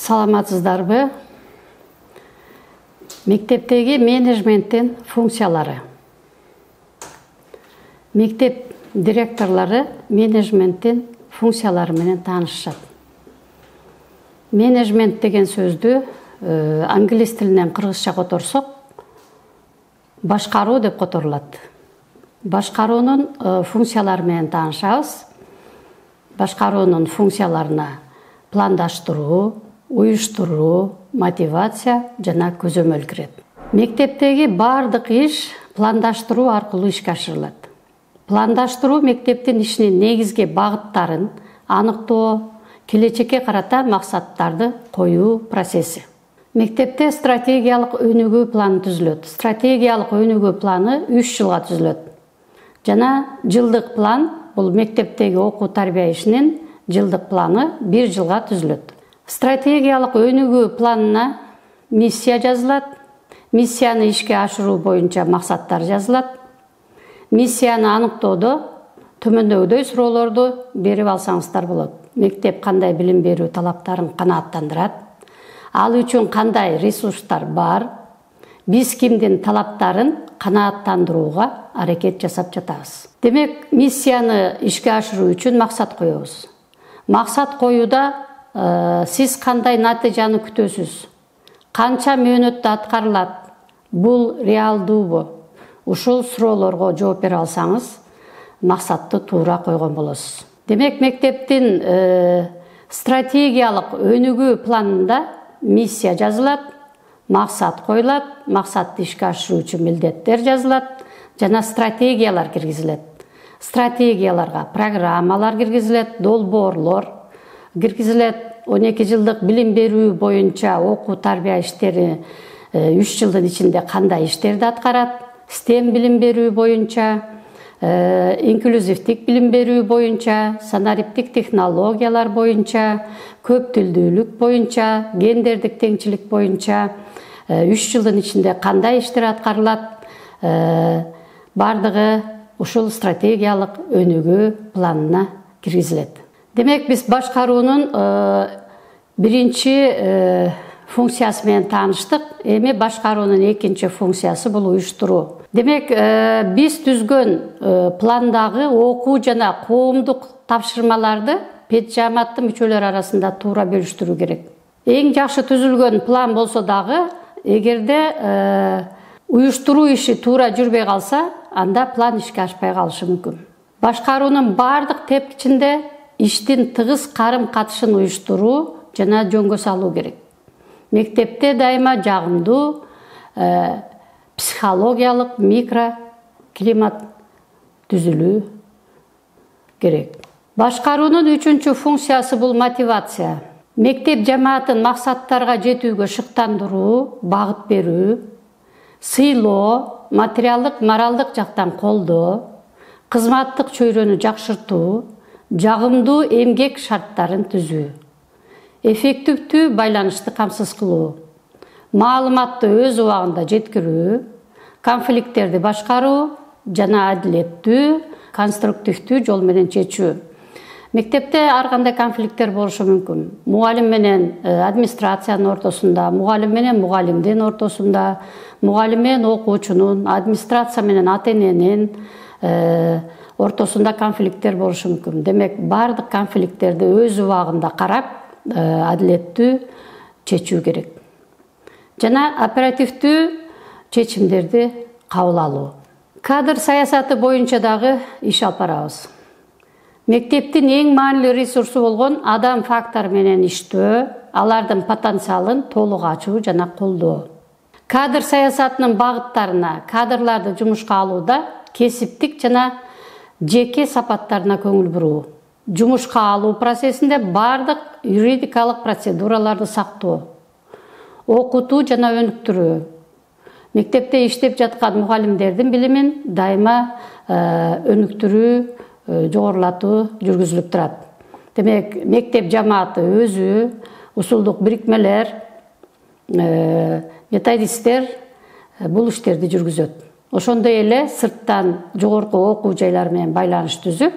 Саламатсыздарбы? Мектептеги менеджменттин функциялары. Мектеп директорлары менеджменттин функциялары менен таанышышат. Менеджмент деген сөздү англис тилинен кыргызча которсок, башкаруу деп которулат. Башкаруунун функциялары менен таанышабыз. Башкаруунун функцияларына пландаштыруу, уюштуруу, мотивация жана көзөмөл кирет. Мектептеги бардык иш пландаштыруу аркылуу ишке ашырылат. Пландаштыруу мектептин ишинин негизги багыттарын аныктоо, келечекке карата максаттарды коюу процесси. Мектепте стратегиялык өнүгүү планы түзүлөт. Стратегиялык өнүгүү планы 3 жылга түзүлөт. Жана жылдык план бул мектептеги окуу тарбия ишинин жылдык планы 1 жылга түзүлөт. Стратегиялык өнүгүү планына миссия жазылат. Миссияны ишке ашыруу боюнча максаттар жазылат. Миссияны аныктоодо төмөндөгүдөй суроолорду берип алсаңыздар болот. Мектеп кандай билим берүү талаптарын канааттандырат? Ал үчүн кандай ресурстар бар? Биз кимдин талаптарын канааттандырууга аракет жасап жатабыз. Демек, миссияны ишке ашыруу үчүн максат коебуз. Максат коюуда сиз кандай натыйжаны күтөсүз? Канча мөөнөттө аткарылат? Бул реалдуубу? Ушул суроолорго жооп бере алсаңыз, максатты туура койгон болосуз. Демек, мектептин стратегиялык өнүгүү планында миссия жазылат, максат коюлат, максатты ишке ашыруу үчүн милдеттер жазылат, жана стратегиялар киргизилет. Стратегияларга программалар киргизилет, долбоорлор киргизилет. 12 жылдык билим берүү боюнча окуу тарбия иштери 3 жылдын ичинде кандай иштерди аткарат? STEM билим берүү боюнча, инклюзивдик билим берүү боюнча, санариптик технологиялар боюнча, көп тилдүүлүк боюнча, гендердик теңчилик боюнча 3 жылдын ичинде кандай иштер аткарылат? Бардыгы ушул стратегиялык өнүгүү планына киргизилет. Демек, биз башкаруунун биринчи функциясы менен тааныштык. Эми башкаруунун экинчи функциясы бул уюштуруу. Демек, биз түзгөн пландагы окуу жана коомдук тапшырмаларды педжаматтын мүчөлөрү арасында туура бөлүштүрүү керек. Эң жакшы түзүлгөн план болсо дагы, эгерде уюштуруу иши туура жүрбөй калса, анда план ишке ашпай калышы мүмкүн. Башкаруунун бардык тепкичинде иштин тыгыз карым-катышын уюштуруу жана жөнгө салуу керек. Мектепте дайыма жагымдуу психологиялык микроклимат түзүлүү керек. Башкаруунун үчүнчү функциясы бул мотивация. Мектеп жамаатын максаттарга жетүүгө шыктандыруу, багыт берүү, сыйлоо, материалдык, моралдык жактан колдоо, кызматтык чөйрөнү жакшыртуу, жагымдуу эмгек шарттарын түзүү, эффективдүү байланышты камсыз кылуу, маалыматты өз убагында жеткирүү, конфликттерди башкаруу жана адилеттүү, конструктивдүү жол менен чечүү. Мектепте ар кандай конфликттер болушу мүмкүн. Мугалим менен администрациянын ортосунда, мугалим менен мугалимдин ортосунда, мугалим менен окуучунун, администрация менен ата-эненин ортосунда конфликттер болушу мүмкүн. Демек, бардык конфликттерди өз убагында карап, адилеттүү чечүү керек. Жана оперативдүү чечимдерди кабыл алуу. Кадр саясаты боюнча дагы иш алып барабыз. Мектептин эң маанилүү ресурсу болгон адам фактору менен иштөө, алардын потенциалын толук ачуу жана колдоо. Кадр саясатынын багыттарына, кадрларды жумушка алууда кесиптик жана жеке сапаттарына көңүл буруу. Жумушка алуу процессинде бардык юридикалык процедураларды сактоо, окутуу жана өнүктүрүү. Мектепте иштеп жаткан мугалимдердин билимин дайыма өнүктүрүү, жогорулатуу жүргүзүлүп турат. Демек, мектеп жамааты өзү, усулдук бирикмелер, методисттер бул иштерди жүргүзөт. Ошондой эле сырттан жогорку окуу жайлар менен байланыш түзүп,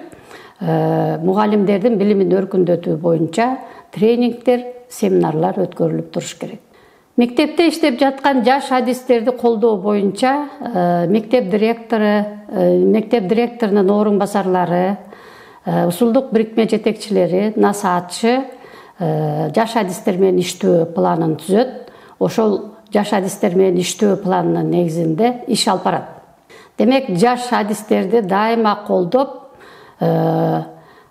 мугалимдердин билимин өркүндөтүү боюнча тренингдер, семинарлар өткөрүлүп туруш керек. Мектепте иштеп жаткан жаш адистерди колдоо боюнча мектеп директорунун орун басарлары, усулдук бирикме жетекчилери, насаатчы жаш адистер менен иштөө планын түзөт. Ошол жаш адистер менен иштөө планынын негизинде иш алып барат. Демек, жаш адистерди дайыма колдоп,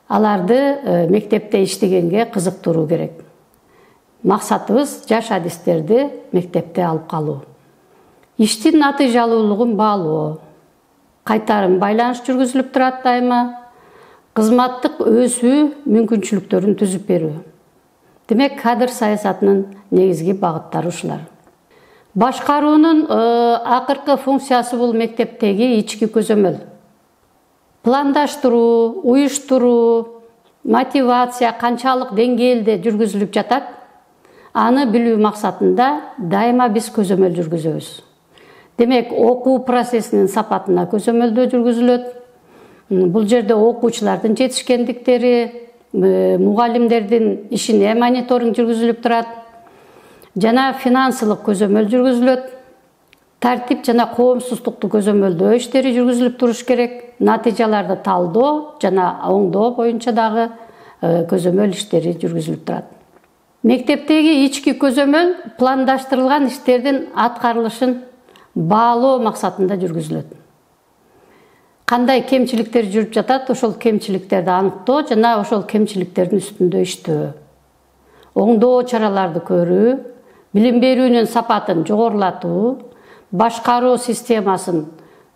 аларды мектепте иштегенге кызыктыруу керек. Максатыбыз жаш адистерди мектепте алып калуу. Иштин натыйжалуулугун баалоо, кайтарым байланыш жүргүзүлүп турат дайыма, кызматтык өсүү мүмкүнчүлүктөрүн түзүп берүү. Демек, кадр саясатынын негизги багыттары ушулар. Башкаруунун акыркы функциясы бул мектептеги ички көзөмөл. Пландаштыруу, уюштуруу, мотивация канчалык деңгээлде жүргүзүлүп жатат, аны билүү максатында дайыма биз көзөмөл жүргүзөбүз. Демек, окуу процессинин сапатына көзөмөлдөө жүргүзүлөт. Бул жерде окуучулардын жетишкендиктери, мугалимдердин ишине мониторинг жүргүзүлүп турат. Жана финансылык көзөмөл жүргүзүлөт. Тартип жана коомсуздукту көзөмөлдөө иштери жүргүзүлүп туруш керек. Натыйжаларды талдоо жана оңдоо боюнча дагы көзөмөл иштери жүргүзүлүп турат. Мектептеги ички көзөмөл пландаштырылган иштердин аткарылышын баалоо максатында жүргүзүлөт. Кандай кемчиликтер жүрүп жатат, ошол кемчиликтерди аныктоо жана ошол кемчиликтердин үстүндө иштөө. Оңдоо чараларды көрүү, билим берүүнүн сапатын жогорулатуу, башкаруу системасын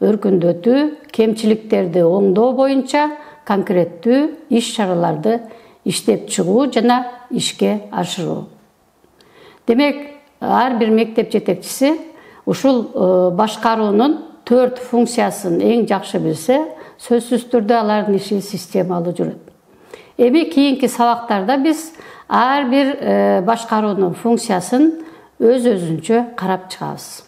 өркүндөтүү, кемчиликтерди оңдоо боюнча конкреттүү иш-чараларды иштеп чыгуу жана ишке ашыруу. Демек, ар бир мектеп жетекчиси ушул башкаруунун 4 функциясын эң жакшы билсе, сөзсүз түрдө алардын иши системалуу жүрөт. Эми кийинки сабактарда биз ар бир башкаруунун функциясын өз-өзүнчө карап чыгабыз.